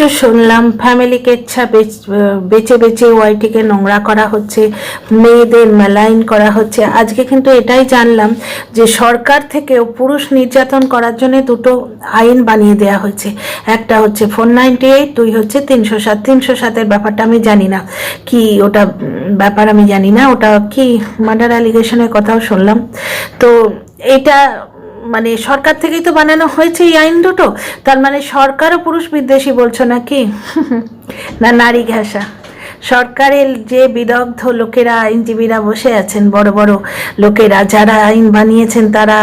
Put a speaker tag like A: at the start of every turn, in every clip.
A: जो শুনলাম ফ্যামিলিকে ইচ্ছা বেচে বেচে ওয়াইটিকে নোংরা করা হচ্ছে, মেয়েদের মেলাইন করা হচ্ছে। আজকে কিন্তু এটাই জানলাম যে সরকার থেকেও পুরুষ নির্যাতন করার জন্য দুটো আইন বানিয়ে দেওয়া হয়েছে। একটা হচ্ছে 498, দুই হচ্ছে 307। 307-এর ব্যাপারটা আমি জানি না কি, ওটা ব্যাপার আমি জানি না, ওটা কি মার্ডার অ্যালিগেশনের কথাও শুনলাম। তো এটা মানে সরকার থেকেই তো বানানো হয়েছে এই আইন দুটো, তার মানে সরকারও পুরুষ বিদ্বেষী বলছো নাকি? না নারী ঘেঁষা? সরকারের যে বিদগ্ধ লোকেরা, আইনজীবীরা বসে আছেন, বড় বড় লোকেরা যারা আইন বানিয়েছেন, তারা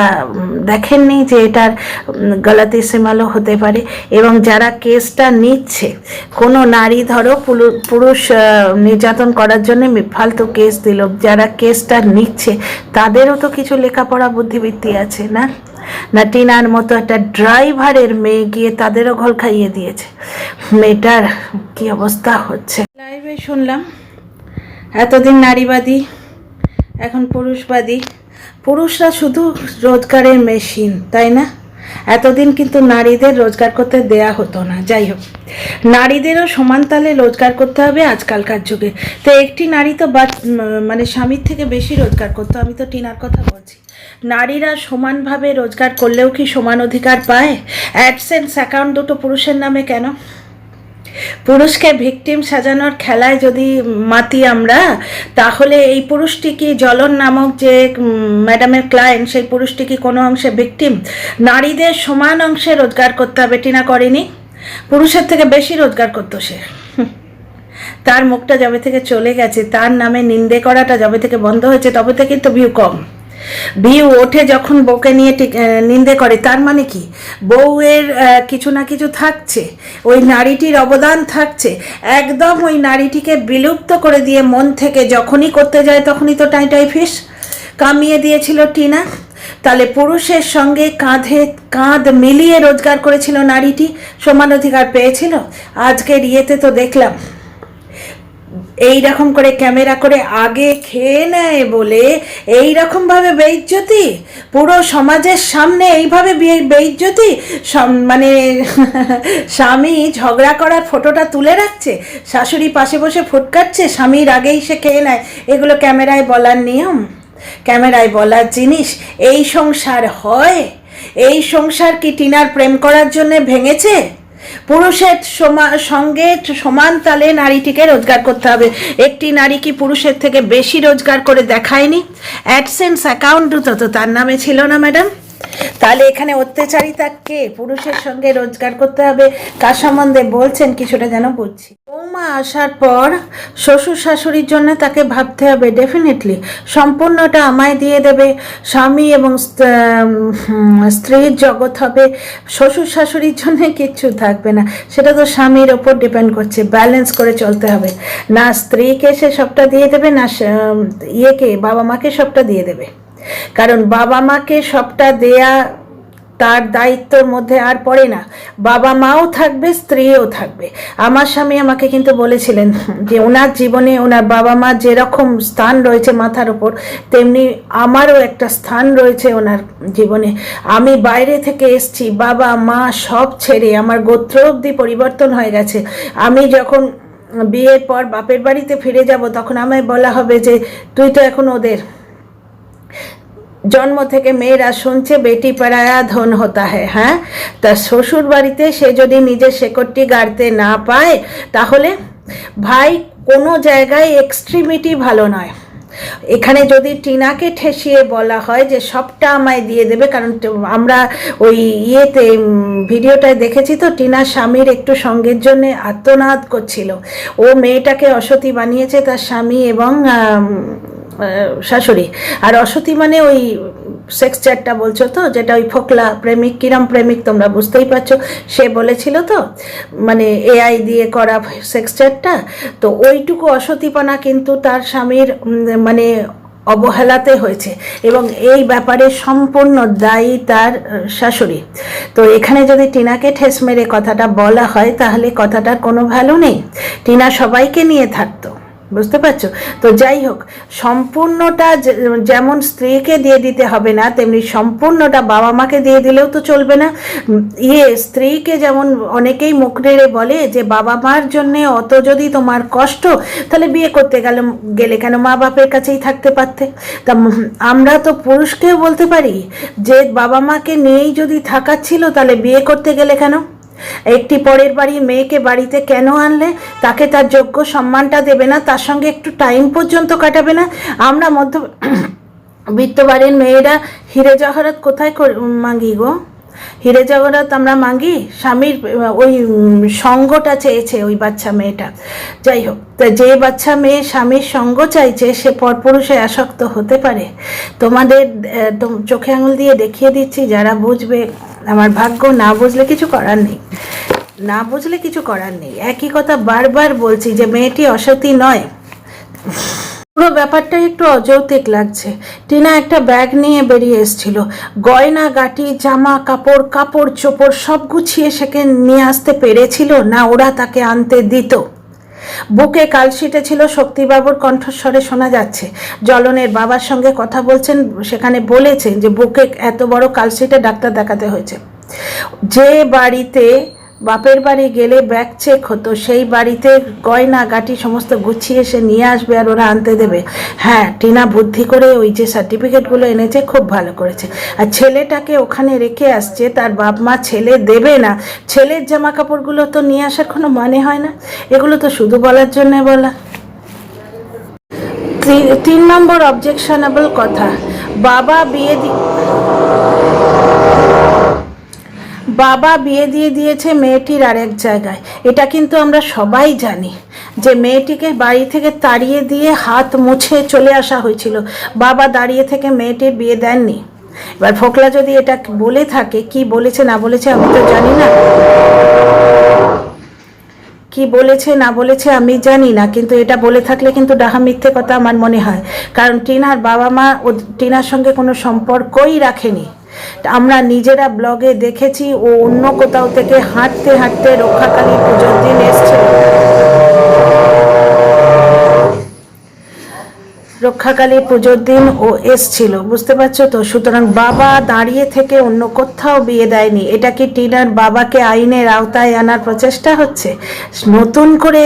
A: দেখেননি যে এটার গলতি ইস্তেমালও হতে পারে। এবং যারা কেসটা নিচ্ছে, কোনো নারী ধরো পুরুষ নির্যাতন করার জন্য ফালতু কেস দিল, যারা কেসটা নিচ্ছে তাদেরও তো কিছু লেখাপড়া বুদ্ধিবৃত্তি আছে না? না টিনার মতো একটা ড্রাইভারের মেয়ে গিয়ে তাদেরও ঘোল খাইয়ে দিয়েছে। মেয়েটার কি অবস্থা হচ্ছে। লাইভে শুনলাম এতদিন নারীবাদী, এখন পুরুষবাদী। পুরুষরা শুধু রোজগারের মেশিন, তাই না? এতদিন কিন্তু নারীদের রোজগার করতে দেয়া হতো না। যাই হোক, নারীদেরও সমান তালে রোজগার করতে হবে আজকালকার যুগে। তো একটি নারী তো মানে স্বামীর থেকে বেশি রোজগার করতো। আমি তো টিনার কথা বলছি। নারীরা সমানভাবে রোজগার করলেও কি সমান অধিকার পায়? অ্যাডসেন্স অ্যাকাউন্ট দুটো পুরুষের নামে কেন? পুরুষকে ভিকটিম সাজানোর খেলায় যদি মাতি আমরা, তাহলে এই পুরুষটি কি জ্বলন নামক যে ম্যাডামের ক্লায়েন্ট, সেই পুরুষটি কি কোনো অংশে ভিকটিম? নারীদের সমান অংশে রোজগার করতে হবে। টিনা করেনি? পুরুষের থেকে বেশি রোজগার করতো সে। তার মুখটা যবে থেকে চলে গেছে, তার নামে নিন্দে করাটা যবে থেকে বন্ধ হয়েছে, তবে থেকেই তো ভিউ কম। ভিউ ওঠে যখন বউকে নিয়ে নিন্দে করে, তার মানে কি বউয়ের কিছু না কিছু থাকছে, ওই নারীটির অবদান থাকছে। একদম ওই নারীটিকে বিলুপ্ত করে দিয়ে মন থেকে যখনই করতে যায় তখনই তো টাই ফিস কামিয়ে দিয়েছিল টিনা। তাহলে পুরুষের সঙ্গে কাঁধে কাঁধ মিলিয়ে রোজগার করেছিল নারীটি, সমান অধিকার পেয়েছিল। আজকের ইয়েতে তো দেখলাম এই রকম করে ক্যামেরা করে আগে খেয়ে নেয় বলে এই রকমভাবে বেইজ্জতি, পুরো সমাজের সামনে এইভাবে বেইজ্জতি। মানে স্বামী ঝগড়া করার ফটোটা তুলে রাখছে, শাশুড়ি পাশে বসে ফুটকাচ্ছে, স্বামীর আগেই সে খেয়ে নেয়। এগুলো ক্যামেরায় বলার নিয়ম, ক্যামেরায় বলার জিনিস। এই সংসার হয়? এই সংসার কি টিনার প্রেম করার জন্য ভেঙেছে? পুরুষের সঙ্গে সমান তালে নারীটিকে রোজগার করতে হবে। একটি নারী কি পুরুষের থেকে বেশি রোজগার করে দেখায়নি? অ্যাডসেন্স অ্যাকাউন্ট তো তার নামে ছিল না ম্যাডাম? তাহলে এখানে অত্যাচারিতা কে? পুরুষের সঙ্গে রোজগার করতে হবে কার সম্বন্ধে বলছেন কিছুটা যেন বুঝছি। বৌমা আসার পর শ্বশুর শাশুড়ির জন্য তাকে ভাবতে হবে, ডেফিনেটলি সম্পূর্ণটা আমায় দিয়ে দেবে। স্বামী এবং স্ত্রীর জগৎ হবে, শ্বশুর শাশুড়ির জন্য কিচ্ছু থাকবে না। সেটা তো স্বামীর ওপর ডিপেন্ড করছে। ব্যালেন্স করে চলতে হবে, না স্ত্রীকে সে সবটা দিয়ে দেবে, না ইয়েকে বাবা মাকে সবটা দিয়ে দেবে। কারণ বাবা মাকে সবটা দেয়া তার দায়িত্বর মধ্যে আর পড়ে না। বাবা মাও থাকবে, স্ত্রীও থাকবে। আমার স্বামী আমাকে কিন্তু বলেছিলেন যে ওনার জীবনে ওনার বাবা মা যেরকম স্থান রয়েছে মাথার ওপর, তেমনি আমারও একটা স্থান রয়েছে ওনার জীবনে। আমি বাইরে থেকে এসছি, বাবা মা সব ছেড়ে আমার গোত্র অবধি পরিবর্তন হয়ে গেছে। আমি যখন বিয়ের পর বাপের বাড়িতে ফিরে যাব, তখন আমায় বলা হবে যে তুই তো এখন ওদের জন্ম থেকে মেয়েরা শুনছে বেটি পরায়া ধন হতা হ্যাঁ। তা শ্বশুর বাড়িতে সে যদি নিজের শেকড়টি গাড়তে না পায়, তাহলে ভাই কোনো জায়গায় এক্সট্রিমিটি ভালো নয়। এখানে যদি টিনাকে ঠেসিয়ে বলা হয় যে সবটা আমায় দিয়ে দেবে, কারণ আমরা ওই ইয়েতে ভিডিওটায় দেখেছি তো, টিনার স্বামীর একটু সঙ্গের জন্য আর্তনাদ করছিল। ও মেয়েটাকে অসতী বানিয়েছে তার স্বামী এবং শাশুড়ি। আর অসতী মানে ওই সেক্স চ্যাটটা বলছো তো, যেটা ওই ফোকলা প্রেমিক, কিরম প্রেমিক তোমরা বুঝতেই পারছো। সে বলেছিল তো, মানে এআই দিয়ে করা সেক্স চ্যাটটা, তো ওইটুকু অসতীপনা কিন্তু তার স্বামীর মানে অবহেলাতে হয়েছে, এবং এই ব্যাপারে সম্পূর্ণ দায়ী তার শাশুড়ি। তো এখানে যদি টিনাকে ঠেস মেরে কথাটা বলা হয়, তাহলে কথাটার কোনো ভ্যালু নেই। টিনা সবাইকে নিয়ে থাকতো, বুঝতে পারছো? তো যাই হোক, সম্পূর্ণটা যেমন স্ত্রীকে দিয়ে দিতে হবে না, তেমনি সম্পূর্ণটা বাবা মাকে দিয়ে দিলেও তো চলবে না। স্ত্রীকে যেমন অনেকেই মুখ নেড়ে বলে যে বাবা মার জন্যে অত যদি তোমার কষ্ট, তাহলে বিয়ে করতে গেলে কেন মা বাপের কাছেই থাকতে পারতে। তা আমরা তো পুরুষকেও বলতে পারি যে বাবা মাকে নিয়েই যদি থাকার ছিল, তাহলে বিয়ে করতে গেলে কেন? একটি পরের বাড়ির মেয়েকে বাড়িতে কেন আনলে? তাকে তার যোগ্য সম্মানটা দেবে না? তার সঙ্গে একটু টাইম পর্যন্ত কাটাবে না? আমরা বিত্ত বাড়ির মেয়েরা হিরে জহরত কোথায় মাগি গো? হিরে জগন্নাথ আমরা মাগি, স্বামীর ওই সঙ্গটা চেয়েছে ওই বাচ্চা মেয়েটা। যাই হোক, তা যে বাচ্চা মেয়ে স্বামীর সঙ্গ চাইছে সে পরপুরুষে আসক্ত হতে পারে? তোমাদের চোখে আঙুল দিয়ে দেখিয়ে দিচ্ছি, যারা বুঝবে আমার ভাগ্য, না বুঝলে কিছু করার নেই, না বুঝলে কিছু করার নেই। একই কথা বারবার বলছি যে মেয়েটি অসতী নয়। পুরো ব্যাপারটা একটু অযৌক্তিক লাগছে। টিনা একটা ব্যাগ নিয়ে বেরিয়ে এসেছিল, গয়না গাটি জামা কাপড় চোপড় সব গুছিয়ে সেকে নিয়ে আসতে পেরেছিল না ওরা তাকে আনতে দিত? বুকে কালশিটে ছিল, শক্তিবাবুর কণ্ঠস্বরে শোনা যাচ্ছে। জ্বলনের বাবার সঙ্গে কথা বলছেন, সেখানে বলেছেন যে বুকে এত বড় কালশিটে ডাক্তার দেখাতে হয়েছে। যে বাড়িতে বাপের বাড়ি গেলে ব্যাগ চেক হতো, সেই বাড়িতে গয়না গাটি সমস্ত গুছিয়ে সে নিয়ে আসবে আর ওরা আনতে দেবে? হ্যাঁ, টিনা বুদ্ধি করে ওই যে সার্টিফিকেটগুলো এনেছে, খুব ভালো করেছে। আর ছেলেটাকে ওখানে রেখে আসছে, তার বাপ মা ছেলে দেবে না, ছেলের জামা কাপড়গুলো তো নিয়ে আসার কোনো মানে হয় না। এগুলো তো শুধু বলার জন্যে বলা। 3 নম্বর অবজেকশনেবল কথা, বাবা বিয়ে দিয়ে দিয়েছে মেয়েটির আরেক জায়গায়। এটা কিন্তু আমরা সবাই জানি যে মেয়েটিকে বাড়ি থেকে তাড়িয়ে দিয়ে হাত মুছে চলে আসা হয়েছিল। বাবা দাঁড়িয়ে থেকে মেয়েটির বিয়ে দেননি। এবার ফোকলা যদি এটা বলে থাকে, কি বলেছে না বলেছে আমি তো জানি না, কি বলেছে না বলেছে আমি জানি না, কিন্তু এটা বলে থাকলে কিন্তু ডাহা মিথ্যে কথা আমার মনে হয়। কারণ টিনার বাবা মা টিনার সঙ্গে কোনো সম্পর্কই রাখেনি। আমরা নিজেরা ব্লগে দেখেছি ও অন্য কোথাও থেকে হাঁটতে হাঁটতে রক্ষাকালী পুজোর দিন এসছে, রক্ষাকালী পুজোর দিন ও এসছিল, বুঝতে পারছো তো? সুতরাং বাবা দাঁড়িয়ে থেকে অন্য কোথাও বিয়ে দেয়নি। এটা কি টিনার বাবাকে আইনের আওতায় আনার প্রচেষ্টা হচ্ছে? নতুন করে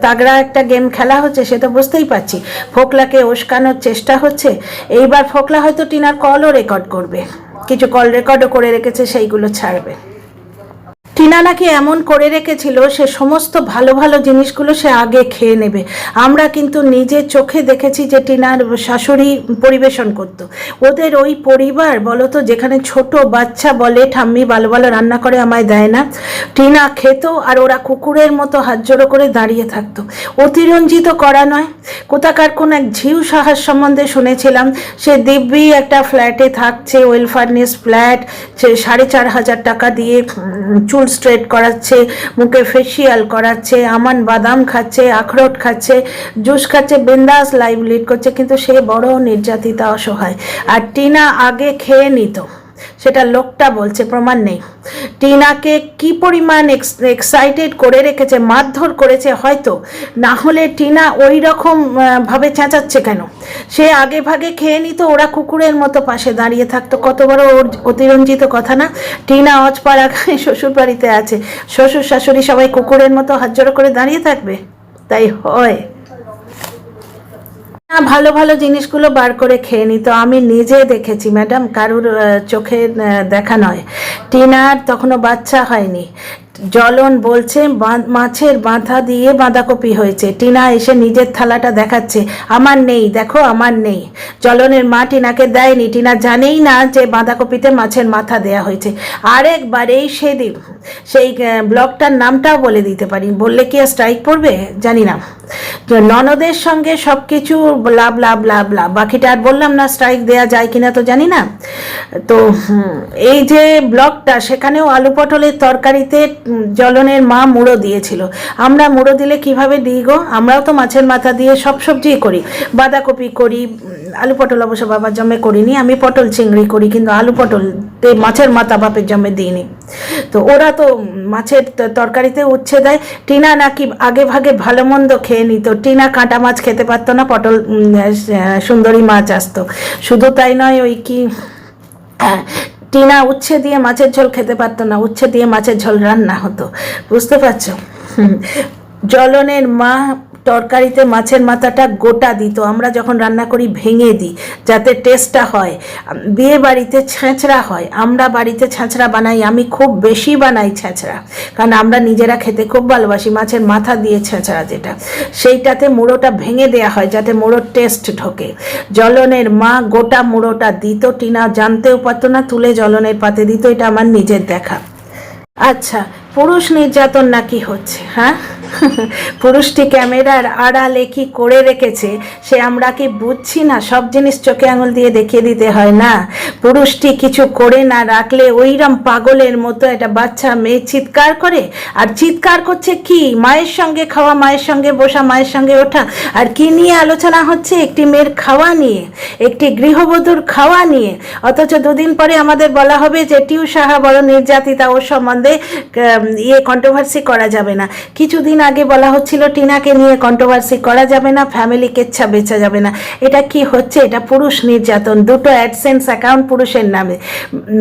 A: তাগড়া একটা গেম খেলা হচ্ছে, সে তো বুঝতেই পারছি। ফোকলাকে উস্কানোর চেষ্টা হচ্ছে। এইবার ফোকলা হয়তো টিনার কলও রেকর্ড করবে, কিছু কল রেকর্ডও করে রেখেছে, সেইগুলো ছাড়বে। টিনা নাকি এমন করে রেখেছিল সে সমস্ত ভালো ভালো জিনিসগুলো সে আগে খেয়ে নেবে। আমরা কিন্তু নিজে চোখে দেখেছি যে টিনার শাশুড়ি পরিবেশন করত। ওদের ওই পরিবার বলো তো, যেখানে ছোট বাচ্চা বলে ঠাম্মি ভালো ভালো রান্না করে আমায় দেয় না, টিনা খেত আর ওরা কুকুরের মতো হাত জোড়ো করে দাঁড়িয়ে থাকতো। অতিরঞ্জিত করা নয়। কোথাকার কোন এক ঝিউ সাহার সম্বন্ধে শুনেছিলাম, সে দিব্যি একটা ফ্ল্যাটে থাকছে, ওয়েল ফার্নিশ ফ্ল্যাট, সে 4,500 টাকা দিয়ে চুল স্ট্রেট করাচ্ছে, মুখে ফেসিয়াল করাচ্ছে, আমান বাদাম খাচ্ছে, আখরোট খাচ্ছে, জুস খাচ্ছে, বিন্দাস লাইভ লিড করছে, কিন্তু সে বড় নির্যাতিতা, অসহায়। আর টিনা আগে খেয়ে নিত, সেটা লোকটা বলছে, প্রমাণ নেই। টিনাকে কি পরিমাণ এক্সাইটেড করে রেখেছে, মারধর করেছে হয়তো, না হলে টিনা ওই রকম ভাবে চেঁচাচ্ছে কেন? সে আগে ভাগে খেয়ে নিত, ওরা কুকুরের মতো পাশে দাঁড়িয়ে থাকতো। কত বড় ওর অতিরঞ্জিত কথা না? টিনা অজপাড়া শ্বশুর বাড়িতে আছে, শ্বশুর শাশুড়ি সবাই কুকুরের মতো হাত জড়ো করে দাঁড়িয়ে থাকবে? তাই হয় না, ভালো ভালো জিনিসগুলো বার করে খেয়ে নিত। আমি নিজে দেখেছি ম্যাডাম, কারুর চোখে দেখা নয়। টিনার তখনও বাচ্চা হয়নি। জ্বলন বলছে মাছের বাঁধা দিয়ে বাঁধাকপি হয়েছে। টিনা এসে নিজের থালাটা দেখাচ্ছে, আমার নেই, দেখো আমার নেই। জ্বলনের মা টিনাকে দেয়নি, টিনা জানেই না যে বাঁধাকপিতে মাছের মাথা দেয়া হয়েছে। আরেকবার এই সেদিন সেই ব্লগটার নামটাও বলে দিতে পারি, বললে কি আর স্ট্রাইক পড়বে জানি না। ননদের সঙ্গে সব কিছু ব্লা ব্লা ব্লা ব্লা, বাকিটা আর বললাম না, স্ট্রাইক দেয়া যায় কিনা তো জানি না। তো এই যে ব্লগটা, সেখানেও আলু পটলের তরকারিতে জ্বলনের মা মুড়ো দিয়েছিল। আমরা মুড়ো দিলে কিভাবে দিই গো? আমরাও তো মাছের মাথা দিয়ে সব সবজিই করি, বাঁধাকপি করি, আলু পটল অবশ্য বাবার জন্মে করিনি, আমি পটল চিংড়ি করি, কিন্তু আলু পটল মাছের মাথা বাপের জন্মে দিইনি। তো ওরা তো মাছের তরকারিতে উচ্ছে দেয়। টিনা নাকি আগে ভাগে ভালো মন্দ খেয়ে নিত, টিনা কাঁটা মাছ খেতে পারতো না, পটল সুন্দরী মাছ আসতো। শুধু তাই নয়, ওই কি টিনা উচ্ছে দিয়ে মাছের ঝোল খেতে পারতো না, উচ্ছে দিয়ে মাছের ঝোল রান্না হতো, বুঝতে পারছো? জ্বলনের মা তরকারিতে মাছের মাথাটা গোটা দিত, আমরা যখন রান্না করি ভেঙে দিই যাতে টেস্টটা হয়। বিয়ে বাড়িতে ছ্যাঁচড়া হয়, আমরা বাড়িতে ছ্যাঁচড়া বানাই, আমি খুব বেশি বানাই ছ্যাঁচড়া, কারণ আমরা নিজেরা খেতে খুব ভালোবাসি। মাছের মাথা দিয়ে ছ্যাঁচড়া যেটা, সেইটাতে মুড়োটা ভেঙে দেওয়া হয় যাতে মুড়োর টেস্ট ঢোকে। জ্বলনের মা গোটা মুড়োটা দিত, টিনা জানতেও পারতো না, তুলে জ্বলনের পাতে দিত। এটা আমার নিজের দেখা। আচ্ছা, পুরুষ নির্যাতন নাকি হচ্ছে? হ্যাঁ, পুরুষটি ক্যামেরার আড়ালে কি করে রেখেছে সে আমরা কি বুঝছি না? সব জিনিস চোখে আঙুল দিয়ে দেখিয়ে দিতে হয় না। পুরুষটি কিছু করে না রাখলে ওইরকম পাগলের মতো একটা বাচ্চা মেয়ে চিৎকার করে, আর চিৎকার করছে কি? মায়ের সঙ্গে খাওয়া, মায়ের সঙ্গে বসা, মায়ের সঙ্গে ওঠা। আর কি নিয়ে আলোচনা হচ্ছে? একটি মেয়ের খাওয়া নিয়ে, একটি গৃহবধূর খাওয়া নিয়ে। অথচ দুদিন পরে আমাদের বলা হবে যে টিউ সাহা বড় নির্যাতিতা, ওর সম্বন্ধে কন্ট্রোভার্সি করা যাবে না। কিছুদিন আগে বলা হচ্ছিল টিনাকে নিয়ে কন্ট্রোভার্সি করা যাবে না, ফ্যামিলি কেচ্ছা বেচা যাবে না। এটা কি হচ্ছে? এটা পুরুষ নির্যাতন। দুটো অ্যাডসেন্স অ্যাকাউন্ট পুরুষের নামে।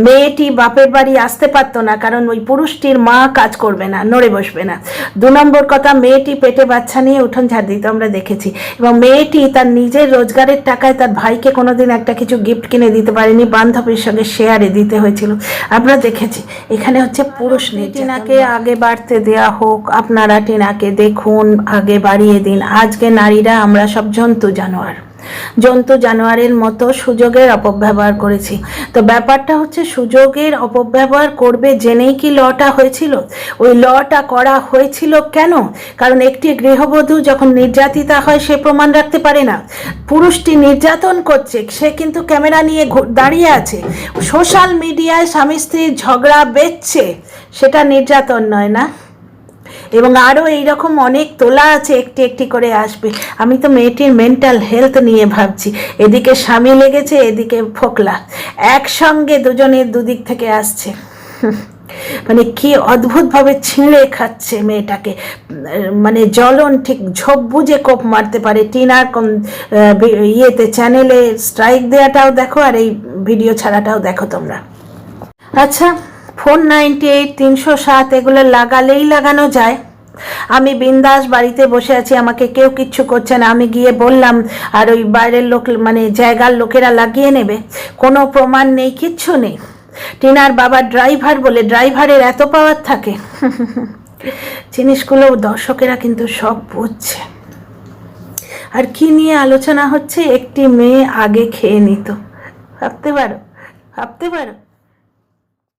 A: মেয়েটি বাপের বাড়ি আসতে পারতো না কারণ ওই পুরুষটির মা কাজ করবে না, নড়ে বসবে না। 2 নম্বর কথা, মেয়েটি পেটে বাচ্চা নিয়ে উঠোন ঝাড় দিত, আমরা দেখেছি। এবং মেয়েটি তার নিজের রোজগারের টাকায় তার ভাইকে কোনোদিন একটা কিছু গিফট কিনে দিতে পারেনি, বান্ধবীর সঙ্গে শেয়ারে দিতে হয়েছিল, আমরা দেখেছি। এখানে হচ্ছে পুরুষ নির্যাতন। টিনাকে আগে বাড়তে দেয়া হোক, আপনারা টিনাকে দেখুন, আগে বাড়িয়ে দিন। আজকে নারীরা আমরা সব জন্তু জানোয়ারের মতো সুযোগের অপব্যবহার করেছি। তো ব্যাপারটা হচ্ছে, সুযোগের অপব্যবহার করবে জেনেই কি লটা হয়েছিল? ওই লটা করা হয়েছিল কেন? কারণ একটি গৃহবধূ যখন নির্যাতিতা হয় সে প্রমাণ রাখতে পারে না। পুরুষটি নির্যাতন করছে, সে কিন্তু ক্যামেরা নিয়ে দাঁড়িয়ে আছে, সোশ্যাল মিডিয়ায় স্বামী স্ত্রীর ঝগড়া বেচছে, সেটা নির্যাতন নয় না? এবং আরও এইরকম অনেক তোলা আছে, একটি একটি করে আসবে। আমি তো মেয়েটির মেন্টাল হেলথ নিয়ে ভাবছি। এদিকে স্বামী লেগেছে, এদিকে ফোকলা, একসঙ্গে দুজনের দুদিক থেকে আসছে। মানে কি অদ্ভুতভাবে ছিঁড়ে খাচ্ছে মেয়েটাকে। মানে জ্বলন ঠিক ঝোপ বুঝে কোপ মারতে পারে। টিনার চ্যানেলে স্ট্রাইক দেওয়াটাও দেখো, আর এই ভিডিও ছাড়াটাও দেখো তোমরা। আচ্ছা, 498, 307 এগুলো লাগালেই লাগানো যায়। আমি বিন্দাস বাড়িতে বসে আছি, আমাকে কেউ কিচ্ছু করছে না, আমি গিয়ে বললাম আর ওই বাইরের লোক মানে জায়গার লোকেরা লাগিয়ে নেবে। কোনো প্রমাণ নেই, কিচ্ছু নেই। টিনার বাবা ড্রাইভার বলে, ড্রাইভারের এত পাওয়ার থাকে। জিনিসগুলো দর্শকেরা কিন্তু সব বুঝছে। আর কি নিয়ে আলোচনা হচ্ছে? একটি মেয়ে আগে খেয়ে নিত, ভাবতে পারো?